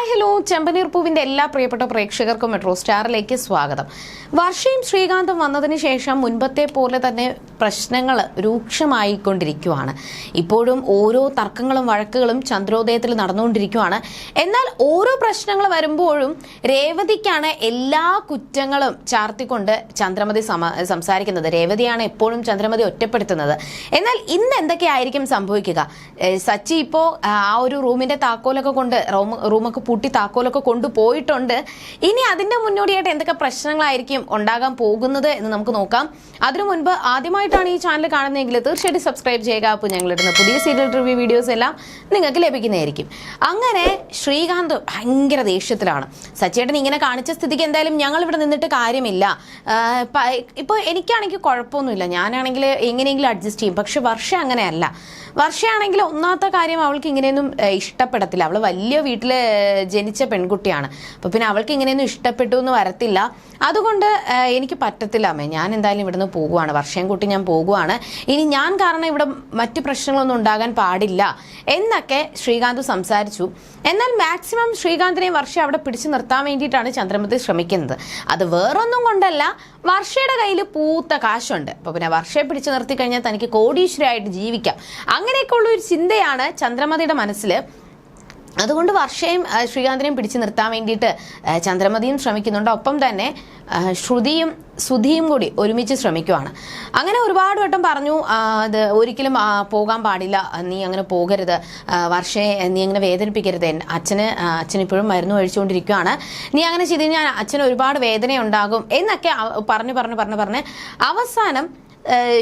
Hi hello, ചെമ്പനീർ പൂവിന്റെ എല്ലാ പ്രിയപ്പെട്ട പ്രേക്ഷകർക്കും മെട്രോ സ്റ്റാറിലേക്ക് സ്വാഗതം. വർഷയും ശ്രീകാന്തും വന്നതിന് ശേഷം മുൻപത്തെ പോലെ തന്നെ പ്രശ്നങ്ങൾ രൂക്ഷമായിക്കൊണ്ടിരിക്കുകയാണ്. ഇപ്പോഴും ഓരോ തർക്കങ്ങളും വഴക്കുകളും ചന്ദ്രോദയത്തിൽ നടന്നുകൊണ്ടിരിക്കുകയാണ്. എന്നാൽ ഓരോ പ്രശ്നങ്ങൾ വരുമ്പോഴും രേവതിക്കാണ് എല്ലാ കുറ്റങ്ങളും ചാർത്തിക്കൊണ്ട് ചന്ദ്രമതി സംസാരിക്കുന്നത്. രേവതിയാണ് എപ്പോഴും ചന്ദ്രമതി ഒറ്റപ്പെടുത്തുന്നത്. എന്നാൽ ഇന്ന് എന്തൊക്കെയായിരിക്കും സംഭവിക്കുക? സച്ചി ഇപ്പോൾ ആ ഒരു റൂമിന്റെ താക്കോലൊക്കെ കൊണ്ട് റൂമൊക്കെ പൂട്ടി താക്കോലൊക്കെ കൊണ്ടുപോയിട്ടുണ്ട്. ഇനി അതിന്റെ മുന്നോടിയായിട്ട് എന്തൊക്കെ പ്രശ്നങ്ങളായിരിക്കും ഉണ്ടാകാൻ പോകുന്നത് എന്ന് നമുക്ക് നോക്കാം. അതിനു മുൻപ് ആദ്യമായിട്ടാണ് ഈ ചാനൽ കാണുന്നതെങ്കിൽ തീർച്ചയായിട്ടും സബ്സ്ക്രൈബ് ചെയ്യുക. അപ്പോൾ ഞങ്ങളിടുന്ന പുതിയ സീരിയൽ റിവ്യൂ വീഡിയോസ് എല്ലാം നിങ്ങൾക്ക് ലഭിക്കുന്നതായിരിക്കും. അങ്ങനെ ശ്രീകാന്ത് ഭയങ്കര ദേഷ്യത്തിലാണ്. സച്ചിയേട്ടൻ ഇങ്ങനെ കാണിച്ച സ്ഥിതിക്ക് എന്തായാലും ഞങ്ങൾ ഇവിടെ നിന്നിട്ട് കാര്യമില്ല. ഇപ്പോൾ എനിക്കാണെങ്കിൽ കുഴപ്പമൊന്നുമില്ല, ഞാനാണെങ്കിൽ എങ്ങനെയെങ്കിലും അഡ്ജസ്റ്റ് ചെയ്യും. പക്ഷെ വർഷ അങ്ങനെയല്ല. വർഷയാണെങ്കിൽ ഒന്നാമത്തെ കാര്യം, അവൾക്ക് ഇങ്ങനെയൊന്നും ഇഷ്ടപ്പെടത്തില്ല. അവൾ വലിയ വീട്ടിൽ ജനിച്ച പെൺകുട്ടിയാണ്. അപ്പോൾ പിന്നെ അവൾക്ക് ഇങ്ങനെയൊന്നും ഇഷ്ടപ്പെട്ടു എന്ന് വരത്തില്ല. അതുകൊണ്ട് എനിക്ക് പറ്റത്തില്ല അമ്മേ, ഞാൻ എന്തായാലും ഇവിടുന്ന് പോകുവാണ്. വർഷയും കൂട്ടി ഞാൻ പോകുവാണ്. ഇനി ഞാൻ കാരണം ഇവിടെ മറ്റു പ്രശ്നങ്ങളൊന്നും ഉണ്ടാകാൻ പാടില്ല എന്നൊക്കെ ശ്രീകാന്ത് സംസാരിച്ചു. എന്നാൽ മാക്സിമം ശ്രീകാന്തിനെ വർഷ അവിടെ പിടിച്ചു നിർത്താൻ വേണ്ടിയിട്ടാണ് ചന്ദ്രമതി ശ്രമിക്കുന്നത്. അത് വേറൊന്നും കൊണ്ടല്ല, വർഷയുടെ കയ്യിൽ പൂത്ത കാശുണ്ട്. അപ്പോൾ പിന്നെ വർഷയെ പിടിച്ചു നിർത്തി കഴിഞ്ഞാൽ തനിക്ക് കോടീശ്വരമായിട്ട് ജീവിക്കാം. അങ്ങനെയൊക്കെ ഉള്ള ഒരു ചിന്തയാണ് ചന്ദ്രമതിയുടെ മനസ്സിൽ. അതുകൊണ്ട് വർഷയും ശ്രീകാന്തിനെയും പിടിച്ചു നിർത്താൻ വേണ്ടിയിട്ട് ചന്ദ്രമതിയും ശ്രമിക്കുന്നുണ്ട്. ഒപ്പം തന്നെ ശ്രുതിയും സുധിയും കൂടി ഒരുമിച്ച് ശ്രമിക്കുവാണ്. അങ്ങനെ ഒരുപാട് വട്ടം പറഞ്ഞു, അത് ഒരിക്കലും പോകാൻ പാടില്ല, നീ അങ്ങനെ പോകരുത്, വർഷയെ നീ അങ്ങനെ വേദനിപ്പിക്കരുത്, അച്ഛനിപ്പോഴും മരുന്ന് കഴിച്ചുകൊണ്ടിരിക്കുകയാണ്, നീ അങ്ങനെ ചെയ്ത് കഴിഞ്ഞാൽ അച്ഛന് ഒരുപാട് വേദനയുണ്ടാകും എന്നൊക്കെ പറഞ്ഞ് അവസാനം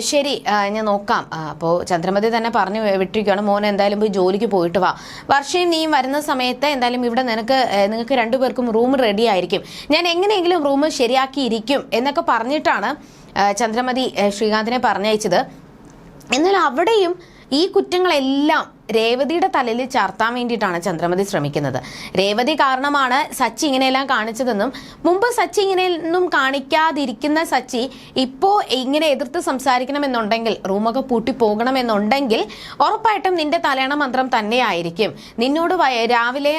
ശരി ഞാൻ നോക്കാം. അപ്പോൾ ചന്ദ്രമതി തന്നെ പറഞ്ഞു വിട്ടിരിക്കുകയാണ്, മോനെ എന്തായാലും പോയി ജോലിക്ക് പോയിട്ട് വാ, വർഷയും നീയും വരുന്ന സമയത്ത് എന്തായാലും ഇവിടെ നിങ്ങൾക്ക് രണ്ടുപേർക്കും റൂം റെഡി ആയിരിക്കും, ഞാൻ എങ്ങനെയെങ്കിലും റൂം ശരിയാക്കിയിരിക്കും എന്നൊക്കെ പറഞ്ഞിട്ടാണ് ചന്ദ്രമതി ശ്രീകാന്തിനെ പറഞ്ഞയച്ചത്. എന്നാൽ അവിടെയും ഈ കുറ്റങ്ങളെല്ലാം രേവതിയുടെ തലയിൽ ചാർത്താൻ വേണ്ടിയിട്ടാണ് ചന്ദ്രമതി ശ്രമിക്കുന്നത്. രേവതി കാരണമാണ് സച്ചി ഇങ്ങനെയെല്ലാം കാണിച്ചതെന്നും, മുമ്പ് സച്ചി ഇങ്ങനെയൊന്നും കാണിക്കാതിരിക്കുന്ന സച്ചി ഇപ്പോൾ ഇങ്ങനെ എതിർത്ത് സംസാരിക്കണമെന്നുണ്ടെങ്കിൽ, റൂമൊക്കെ പൂട്ടി പോകണമെന്നുണ്ടെങ്കിൽ ഉറപ്പായിട്ടും നിന്റെ തലേണ മന്ത്രം തന്നെയായിരിക്കും. നിന്നോട് രാവിലെ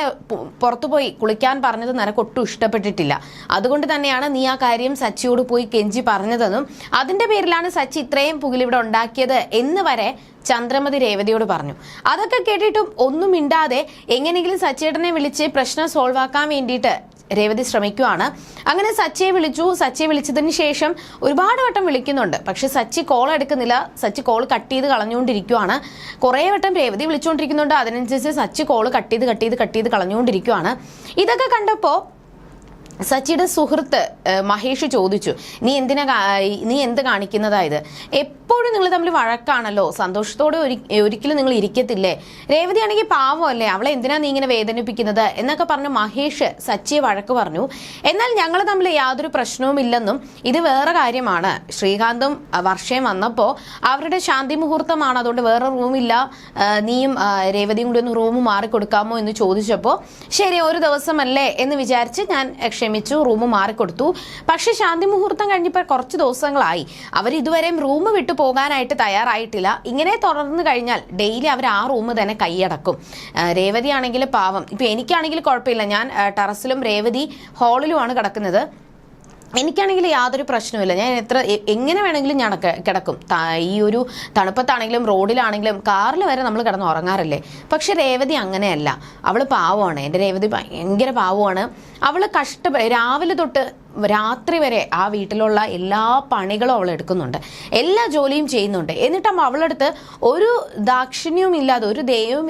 പുറത്തുപോയി കുളിക്കാൻ പറഞ്ഞത് നിനക്ക് ഒട്ടും ഇഷ്ടപ്പെട്ടിട്ടില്ല. അതുകൊണ്ട് തന്നെയാണ് നീ ആ കാര്യം സച്ചിയോട് പോയി കെഞ്ചി പറഞ്ഞതെന്നും അതിന്റെ പേരിലാണ് സച്ചി ഇത്രയും പുകിലിവിടെ ഉണ്ടാക്കിയത് എന്ന് വരെ ചന്ദ്രമതി രേവതിയോട് പറഞ്ഞു. അതൊക്കെ കേട്ടിട്ടും ഒന്നും മിണ്ടാതെ എങ്ങനെയെങ്കിലും സച്ചിയേട്ടനെ വിളിച്ച് പ്രശ്നം സോൾവ് ആക്കാൻ വേണ്ടിയിട്ട് രേവതി ശ്രമിക്കുകയാണ്. അങ്ങനെ സച്ചിയെ വിളിച്ചതിന് ശേഷം ഒരുപാട് വട്ടം വിളിക്കുന്നുണ്ട്. പക്ഷെ സച്ചി കോൾ എടുക്കുന്നില്ല. സച്ചി കോൾ കട്ട് ചെയ്ത് കളഞ്ഞുകൊണ്ടിരിക്കുകയാണ്. കുറേ വട്ടം രേവതി വിളിച്ചുകൊണ്ടിരിക്കുന്നുണ്ട്. അതിനനുസരിച്ച് സച്ചി കോൾ കട്ട് ചെയ്ത് കളഞ്ഞുകൊണ്ടിരിക്കുകയാണ്. ഇതൊക്കെ കണ്ടപ്പോൾ സച്ചിയുടെ സുഹൃത്ത് മഹേഷ് ചോദിച്ചു, നീ എന്ത് കാണിക്കുന്നതായത്? എപ്പോഴും നിങ്ങൾ തമ്മിൽ വഴക്കാണല്ലോ, സന്തോഷത്തോടെ ഒരിക്കലും നിങ്ങൾ ഇരിക്കത്തില്ലേ? രേവതി ആണെങ്കിൽ പാവമല്ലേ, അവളെ എന്തിനാ നീ ഇങ്ങനെ വേദനിപ്പിക്കുന്നത് എന്നൊക്കെ പറഞ്ഞ് മഹേഷ് സച്ചിയെ വഴക്ക് പറഞ്ഞു. എന്നാൽ ഞങ്ങൾ തമ്മിൽ യാതൊരു പ്രശ്നവുമില്ലെന്നും ഇത് വേറെ കാര്യമാണ്, ശ്രീകാന്തും വർഷയും വന്നപ്പോൾ അവരുടെ ശാന്തി മുഹൂർത്തമാണ്, അതുകൊണ്ട് വേറെ റൂമില്ല, നീയും രേവതിയും കൂടി ഒന്ന് റൂം മാറിക്കൊടുക്കാമോ എന്ന് ചോദിച്ചപ്പോൾ ശരി ഒരു ദിവസമല്ലേ എന്ന് വിചാരിച്ച് ഞാൻ ക്ഷമിച്ചു, റൂം മാറിക്കൊടുത്തു. പക്ഷെ ശാന്തി മുഹൂർത്തം കഴിഞ്ഞപ്പോൾ കുറച്ച് ദിവസങ്ങളായി അവർ ഇതുവരെയും റൂം വിട്ടു പോകാനായിട്ട് തയ്യാറായിട്ടില്ല. ഇങ്ങനെ തുടർന്ന് കഴിഞ്ഞാൽ ഡെയിലി അവർ ആ റൂം തന്നെ കൈയടക്കും. രേവതി ആണെങ്കിൽ പാവം, ഇപ്പം എനിക്കാണെങ്കിൽ കുഴപ്പമില്ല, ഞാൻ ടെറസിലും രേവതി ഹാളിലുമാണ് കിടക്കുന്നത്. എനിക്കാണെങ്കിൽ യാതൊരു പ്രശ്നവുമില്ല, ഞാൻ എങ്ങനെ വേണമെങ്കിലും ഞാൻ കിടക്കും. ഈ ഒരു തണുപ്പത്താണെങ്കിലും റോഡിലാണെങ്കിലും കാറിൽ വരെ നമ്മൾ കിടന്ന് ഉറങ്ങാറില്ലേ. പക്ഷെ രേവതി അങ്ങനെയല്ല, അവൾ പാവമാണ്. എൻ്റെ രേവതി ഭയങ്കര പാവമാണ്. അവൾ രാവിലെ തൊട്ട് രാത്രി വരെ ആ വീട്ടിലുള്ള എല്ലാ പണികളും അവൾ എടുക്കുന്നുണ്ട്, എല്ലാ ജോലിയും ചെയ്യുന്നുണ്ട്. എന്നിട്ടും അവളടുത്ത് ഒരു ദാക്ഷിണ്യവും ഇല്ലാതെ, ഒരു ദയവും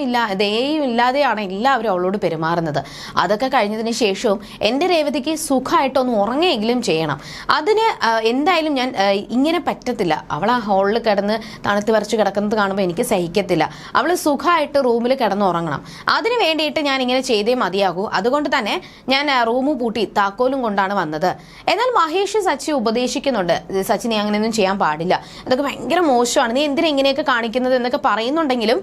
ഇല്ലാതെയാണ് എല്ലാവരും അവളോട് പെരുമാറുന്നത്. അതൊക്കെ കഴിഞ്ഞതിന് ശേഷവും എൻ്റെ രേവതിക്ക് സുഖമായിട്ടൊന്ന് ഉറങ്ങുകയെങ്കിലും ചെയ്യണം. അതിന് എന്തായാലും ഞാൻ ഇങ്ങനെ പറ്റത്തില്ല. അവൾ ആ ഹാളിൽ കിടന്ന് തണുത്ത് വരച്ച് കിടക്കുന്നത് കാണുമ്പോൾ എനിക്ക് സഹിക്കത്തില്ല. അവൾ സുഖമായിട്ട് റൂമിൽ കിടന്ന് ഉറങ്ങണം. അതിന് വേണ്ടിയിട്ട് ഞാൻ ഇങ്ങനെ ചെയ്തേ മതിയാകൂ. അതുകൊണ്ട് തന്നെ ഞാൻ റൂം പൂട്ടി താക്കോലും കൊണ്ടാണ് വന്നത്. എന്നാൽ മഹേഷ് സച്ചി ഉപദേശിക്കുന്നുണ്ട്, സച്ചി നീ അങ്ങനെയൊന്നും ചെയ്യാൻ പാടില്ല, അതൊക്കെ ഭയങ്കര മോശമാണ്, നീ എന്തിനാ ഇങ്ങനെയൊക്കെ കാണിക്കുന്നത് എന്നൊക്കെ പറയുന്നുണ്ടെങ്കിലും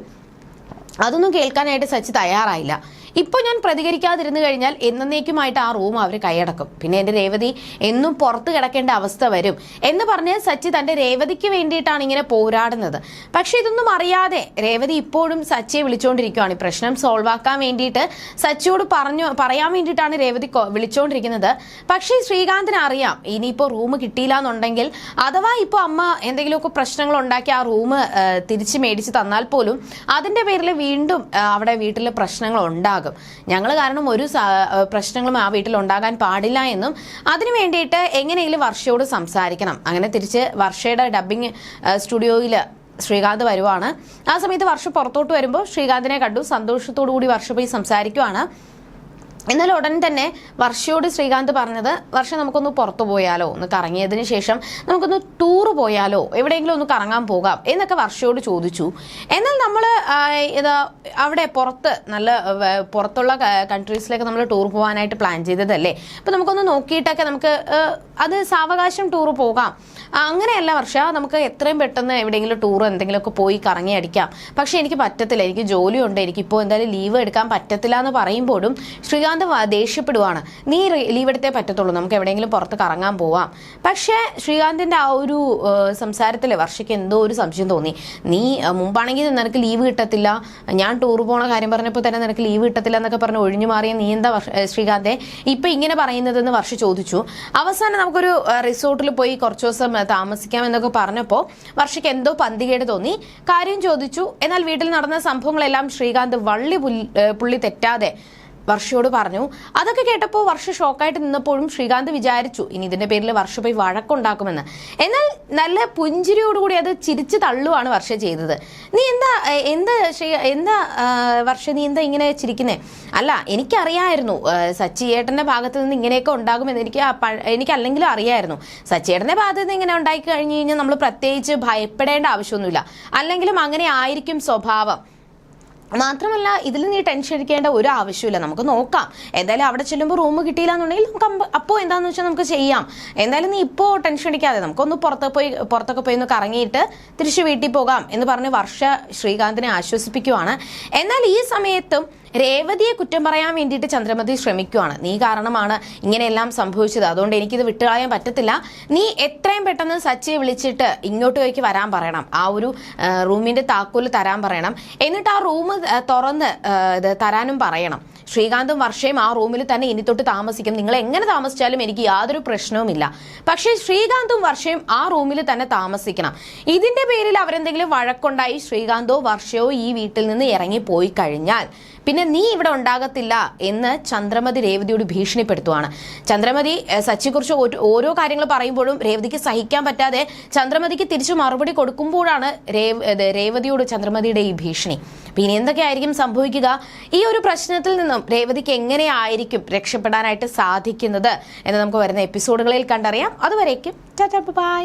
അതൊന്നും കേൾക്കാനായിട്ട് സച്ചി തയ്യാറായില്ല. ഇപ്പോൾ ഞാൻ പ്രതികരിക്കാതിരുന്നു കഴിഞ്ഞാൽ എന്നേക്കുമായിട്ട് ആ റൂം അവർ കൈയടക്കും. പിന്നെ എൻ്റെ രേവതി എന്നും പുറത്ത് കിടക്കേണ്ട അവസ്ഥ വരും എന്ന് പറഞ്ഞ് സച്ചി തൻ്റെ രേവതിക്ക് വേണ്ടിയിട്ടാണ് ഇങ്ങനെ പോരാടുന്നത്. പക്ഷെ ഇതൊന്നും അറിയാതെ രേവതി ഇപ്പോഴും സച്ചിയെ വിളിച്ചുകൊണ്ടിരിക്കുകയാണ്. ഈ പ്രശ്നം സോൾവ് ആക്കാൻ വേണ്ടിയിട്ട് സച്ചിയോട് പറയാൻ വേണ്ടിയിട്ടാണ് രേവതി വിളിച്ചുകൊണ്ടിരിക്കുന്നത്. പക്ഷേ ശ്രീകാന്തിന് അറിയാം ഇനിയിപ്പോൾ റൂം കിട്ടിയില്ല എന്നുണ്ടെങ്കിൽ, അഥവാ ഇപ്പോൾ അമ്മ എന്തെങ്കിലുമൊക്കെ പ്രശ്നങ്ങൾ ഉണ്ടാക്കി ആ റൂം തിരിച്ച് മേടിച്ച് തന്നാൽ പോലും അതിൻ്റെ പേരിൽ വീണ്ടും അവിടെ വീട്ടിൽ പ്രശ്നങ്ങൾ ഉണ്ടാകും. ഞങ്ങൾ കാരണം ഒരു പ്രശ്നങ്ങളും ആ വീട്ടിൽ ഉണ്ടാകാൻ പാടില്ല എന്നും അതിനു വേണ്ടിയിട്ട് എങ്ങനെയെങ്കിലും വർഷയോട് സംസാരിക്കണം. അങ്ങനെ തിരിച്ച് വർഷയുടെ ഡബ്ബിങ് സ്റ്റുഡിയോയിൽ ശ്രീകാന്ത് വരുവാണ്. ആ സമയത്ത് വർഷ പുറത്തോട്ട് വരുമ്പോൾ ശ്രീകാന്തിനെ കണ്ടു. സന്തോഷത്തോടു കൂടി വർഷ പോയി സംസാരിക്കുവാണ്. എന്നാൽ ഉടൻ തന്നെ വർഷയോട് ശ്രീകാന്ത് പറഞ്ഞത്, വർഷ നമുക്കൊന്ന് പുറത്തു പോയാലോ, ഒന്ന് കറങ്ങിയതിന് ശേഷം നമുക്കൊന്ന് ടൂറ് പോയാലോ, എവിടെയെങ്കിലും ഒന്ന് കറങ്ങാൻ പോകാം എന്നൊക്കെ വർഷയോട് ചോദിച്ചു. എന്നാൽ നമ്മൾ അവിടെ പുറത്തുള്ള കൺട്രീസിലേക്ക് നമ്മൾ ടൂർ പോകാനായിട്ട് പ്ലാൻ ചെയ്തതല്ലേ, അപ്പം നമുക്കൊന്ന് നോക്കിയിട്ടൊക്കെ നമുക്ക് അത് സാവകാശം ടൂർ പോകാം. അങ്ങനെയല്ല വർഷ, നമുക്ക് എത്രയും പെട്ടെന്ന് എവിടെയെങ്കിലും ടൂർ എന്തെങ്കിലുമൊക്കെ പോയി കറങ്ങി അടിക്കാം. പക്ഷെ എനിക്ക് പറ്റത്തില്ല, എനിക്ക് ജോലിയുണ്ട്, എനിക്കിപ്പോൾ എന്തായാലും ലീവ് എടുക്കാൻ പറ്റത്തില്ല എന്ന് പറയുമ്പോഴും ശ്രീകാന്ത് ദേഷ്യപ്പെടുവാണ്. നീ ലീവ് എടുത്തേ പറ്റത്തുള്ളൂ, നമുക്ക് എവിടെയെങ്കിലും പുറത്ത് കറങ്ങാൻ പോവാം. പക്ഷേ ശ്രീകാന്തിന്റെ ആ ഒരു സംസാരത്തിൽ വർഷയ്ക്ക് എന്തോ ഒരു സംശയം തോന്നി. നീ മുമ്പാണെങ്കിൽ നിനക്ക് ലീവ് കിട്ടത്തില്ല, ഞാൻ ടൂർ പോണ കാര്യം പറഞ്ഞപ്പോൾ തന്നെ നിനക്ക് ലീവ് കിട്ടത്തില്ല എന്നൊക്കെ പറഞ്ഞ് ഒഴിഞ്ഞു മാറിയ നീ എന്താ ശ്രീകാന്തെ ഇപ്പൊ ഇങ്ങനെ പറയുന്നതെന്ന് വർഷ ചോദിച്ചു. അവസാനം നമുക്കൊരു റിസോർട്ടിൽ പോയി കുറച്ചു ദിവസം താമസിക്കാം എന്നൊക്കെ പറഞ്ഞപ്പോൾ വർഷയ്ക്ക് എന്തോ പന്തികേട് തോന്നി. കാര്യം ചോദിച്ചു. എന്നാൽ വീട്ടിൽ നടന്ന സംഭവങ്ങളെല്ലാം ശ്രീകാന്ത് പുള്ളി തെറ്റാതെ വർഷയോട് പറഞ്ഞു. അതൊക്കെ കേട്ടപ്പോൾ വർഷ ഷോക്കായിട്ട് നിന്നപ്പോഴും ശ്രീകാന്ത് വിചാരിച്ചു ഇനി ഇതിന്റെ പേരിൽ വർഷ പോയി വഴക്കുണ്ടാക്കുമെന്ന്. എന്നാൽ നല്ല പുഞ്ചിരിയോടുകൂടി അത് ചിരിച്ചു തള്ളുവാണ് വർഷ ചെയ്തത്. നീ എന്താ വർഷ, നീ എന്താ ഇങ്ങനെ ചിരിക്കുന്നേ? അല്ല, എനിക്കറിയായിരുന്നു സച്ചിയേട്ടന്റെ ഭാഗത്ത് നിന്ന് ഇങ്ങനെയൊക്കെ ഉണ്ടാകുമെന്ന് എനിക്ക് അല്ലെങ്കിലും അറിയായിരുന്നു. സച്ചിയേട്ടന്റെ ഭാഗത്ത് നിന്ന് ഇങ്ങനെ ഉണ്ടായി കഴിഞ്ഞു കഴിഞ്ഞാൽ നമ്മൾ പ്രത്യേകിച്ച് ഭയപ്പെടേണ്ട ആവശ്യമൊന്നുമില്ല, അല്ലെങ്കിലും അങ്ങനെ ആയിരിക്കും സ്വഭാവം. മാത്രമല്ല ഇതിൽ നീ ടെൻഷൻ അടിക്കേണ്ട ഒരു ആവശ്യമില്ല, നമുക്ക് നോക്കാം. എന്തായാലും അവിടെ ചെല്ലുമ്പോൾ റൂം കിട്ടിയില്ല എന്നുണ്ടെങ്കിൽ നമുക്ക് അപ്പോൾ എന്താണെന്ന് വെച്ചാൽ നമുക്ക് ചെയ്യാം. എന്തായാലും നീ ഇപ്പോൾ ടെൻഷൻ അടിക്കാതെ നമുക്കൊന്ന് പുറത്തൊക്കെ പോയി ഒന്ന് കറങ്ങിയിട്ട് തിരിച്ച് വീട്ടിൽ പോകാം എന്ന് പറഞ്ഞ് വർഷ ശ്രീകാന്തിനെ ആശ്വസിപ്പിക്കുവാണ്. എന്നാൽ ഈ സമയത്തും രേവതിയെ കുറ്റം പറയാൻ വേണ്ടിയിട്ട് ചന്ദ്രമതി ശ്രമിക്കുവാണ്. നീ കാരണമാണ് ഇങ്ങനെയെല്ലാം സംഭവിച്ചത്, അതുകൊണ്ട് എനിക്കിത് വിട്ടുകളയാൻ പറ്റത്തില്ല. നീ എത്രയും പെട്ടെന്ന് സച്ചിയെ വിളിച്ചിട്ട് ഇങ്ങോട്ടേക്ക് വരാൻ പറയണം, ആ ഒരു റൂമിന്റെ താക്കോല് തരാൻ പറയണം. എന്നിട്ട് ആ റൂം തുറന്ന് തരാനും പറയണം. ശ്രീകാന്തും വർഷയും ആ റൂമിൽ തന്നെ ഇനി തൊട്ട് താമസിക്കും. നിങ്ങൾ എങ്ങനെ താമസിച്ചാലും എനിക്ക് യാതൊരു പ്രശ്നവുമില്ല. പക്ഷേ ശ്രീകാന്തും വർഷയും ആ റൂമിൽ തന്നെ താമസിക്കണം. ഇതിന്റെ പേരിൽ അവരെന്തെങ്കിലും വഴക്കുണ്ടായി ശ്രീകാന്തോ വർഷയോ ഈ വീട്ടിൽ നിന്ന് ഇറങ്ങി പോയി കഴിഞ്ഞാൽ പിന്നെ നീ ഇവിടെ ഉണ്ടാകത്തില്ല എന്ന് ചന്ദ്രമതി രേവതിയോട് ഭീഷണിപ്പെടുത്തുവാണ്. ചന്ദ്രമതി സച്ചിയെക്കുറിച്ച് ഓരോ കാര്യങ്ങൾ പറയുമ്പോഴും രേവതിക്ക് സഹിക്കാൻ പറ്റാതെ ചന്ദ്രമതിക്ക് തിരിച്ചു മറുപടി കൊടുക്കുമ്പോഴാണ് രേവതിയോട് ചന്ദ്രമതിയുടെ ഈ ഭീഷണി. പിന്നെ എന്തൊക്കെയായിരിക്കും സംഭവിക്കുക? ഈ ഒരു പ്രശ്നത്തിൽ നിന്നും രേവതിക്ക് എങ്ങനെയായിരിക്കും രക്ഷപ്പെടാനായിട്ട് സാധിക്കുന്നത് എന്ന് നമുക്ക് വരുന്ന എപ്പിസോഡുകളിൽ കണ്ടറിയാം. അതുവരേക്കും ടാറ്റാ ബൈ.